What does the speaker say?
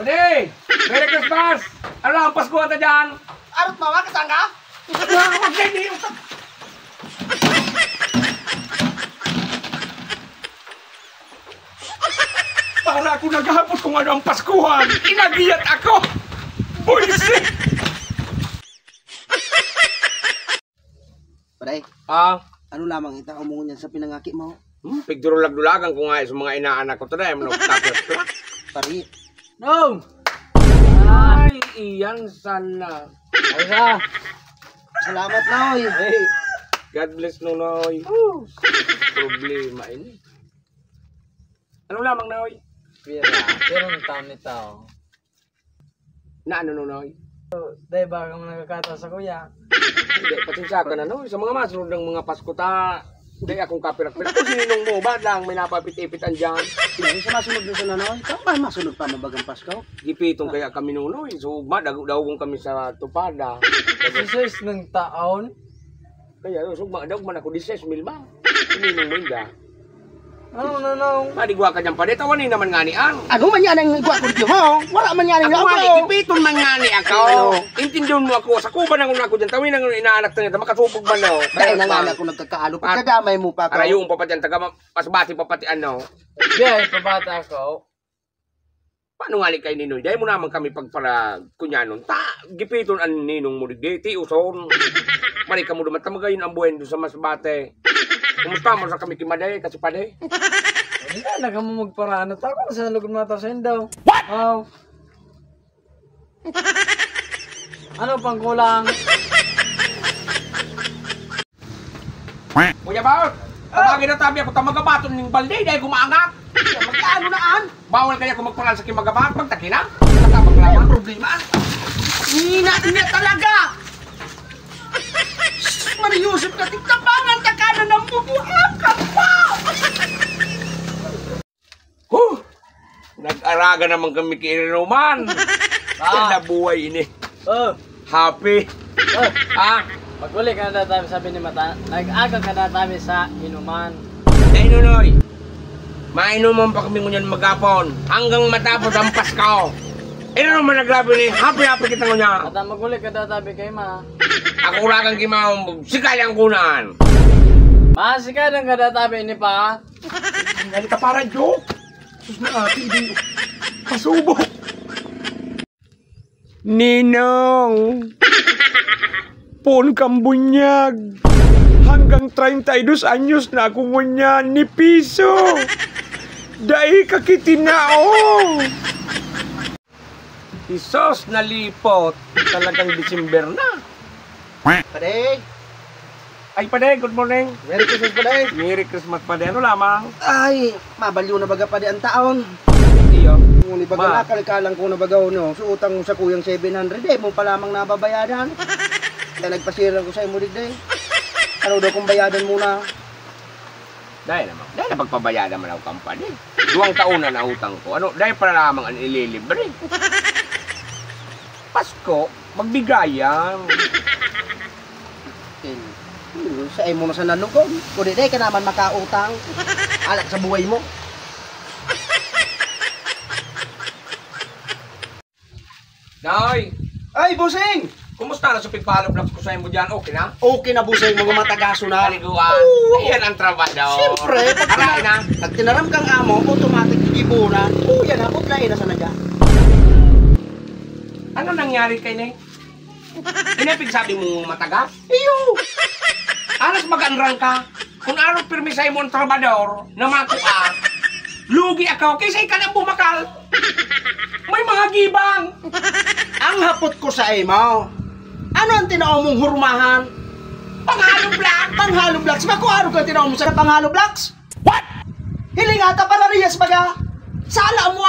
Ade! Merry Christmas! Ano ang Pasko ata dyan? Arot mama, kasang ka? Huwag kayo niyo! Para ako naghapot kung ano ang Paskuhan! Inagiyat ako! Buisit! Paday, ano lamang ita umungon yan sa pinangaki mo? Pigdurulag-dulagan ko nga sa mga inaanak ko today. Manok takot. Pari. No! Ay, iyan sana. Ay sa. Salamat Noy. Hey, God bless Noy. Problema ini. Ano lamang Noy? Pero ang taon nito. Na ano Noy? Dahil ba kung nagkakataon sa kuya? Hindi, pasensya ka na Noy. Sa mga masunod ng mga Pasko ta. Hindi akong kapirak-pirak. Kung sininong mo ba lang may napapit-ipitan dyan? Hindi sa masunod na sa nanoy. Tama, masunod pa mabagang Pasko. Gipitong kaya kami Noy. So, madagong kami sa tupada. Susis ng taon? Kaya, so, madagman ako 16 mil ba? Sininong mo hindi. Ano? Madigwa ka dyan pa. Tawanin naman nga ni An. Ano man yan ang igwa ko dito mo? Wala man yan ang Ako nga, ako. ikipiton man nga ni ako. Intindihan mo ako. Sa kuba na ako dyan. Tawin ang inaanak na nito. Makasupog ba no? Dahil na nga ako nagkakaalo. Pagkadamay mo pa ako. Arayong pa pa dyan. Taga pasbati pa pati ano. Dahil pabata ako. Paano nga ni kay Ninoy? Dahil mo naman kami pagpara kunyanon. Gipiton ang ninong mo. Ti uson. Mari ka mo dumat. Tamagayin ang buwan doon sa masbate. Kumusta mo sa kami kimaday? Kasi paday? Hindi na mo magparano. Tako sa lugod mga tasin daw. What? Oh. Ano pang kulang? Kuya Baot! Tabagin na tabi ako tamagabaton ng balde dahil kumaangak. Magkaano naan? Bawal kaya kung magparal sa kimagabaton. Pagtaki na. Natabag lang ang problema. Hina talaga! Mari Yusuf ka, tigtabangan ka ka na ng bubuhang ka pa! Nag-araga naman kami kay Roman. Ganda buhay ini. Happy. Paguli ka na tabi sabi ni Mata, nag-aga ka na tabi sa inuman. Ay, Nunoy. Mainuman pa kami ngunyan magapon. Hanggang matapos ang Pasko. Ino naman naglabi ni happy kita ngunya. At maguli ka na tabi kay Ma. Ako uragang kimahong sikalang kunan. Masikalang ka na tabi ni Pa. Ngali ka para joke. Sus na ati, hindi. Pasubok. Ninong. Pon kang bunyag. Hanggang 32 anyos na ako ngunya ni piso. Dahil kakitinao. Isos na lipot. Talagang December na. Paday! Ay, Paday, good morning. Merry Christmas, Paday! Merry Christmas, Paday. Ano lamang? Ay, mabalyo na baga Paday ang taon. Iyo. Ngunit baga nakalikalang ko na bagaw no. So utang mo sa kuyang 700 mo pa lamang nababayadan. Kaya nagpasiran ko sa imo digday. Ano daw kung bayadan muna? Dahil na pagpabayadan man ako kampanya. 2 taon na utang ko. Ano, dahil para lamang ang ililibre. Pasko, magbigayan. Sa imo na sa nanugod. Kung di ka naman makautang. Alak sa buhay mo. Nay! Ay, busing! Kumusta na sa pagpalablaps ko sa imo dyan? Okay na? Okay na busing, mga matagaso na. Paliguan. Ayan ang trabaho. Siyempre, Aray na. pag tinaram kang amo, automatic ibunan. Yan na, putlain na sa naga. Ano nangyari kay Nay? Inapig sabi mo matagas? Iyo! Alas mag-anrang ka. Kung araw permisay mo ang trabador na makuha, lugi ako kaysa ikaw ang bumakal. May mga gibang. Ang hapot ko sa imo. Ano ang tinao mong hurmahan? Panghalo black. Panghalo blocks. Makuha ka tinao mo sa panghalo blocks? What? Hiling ata para riyas baga. Sala mo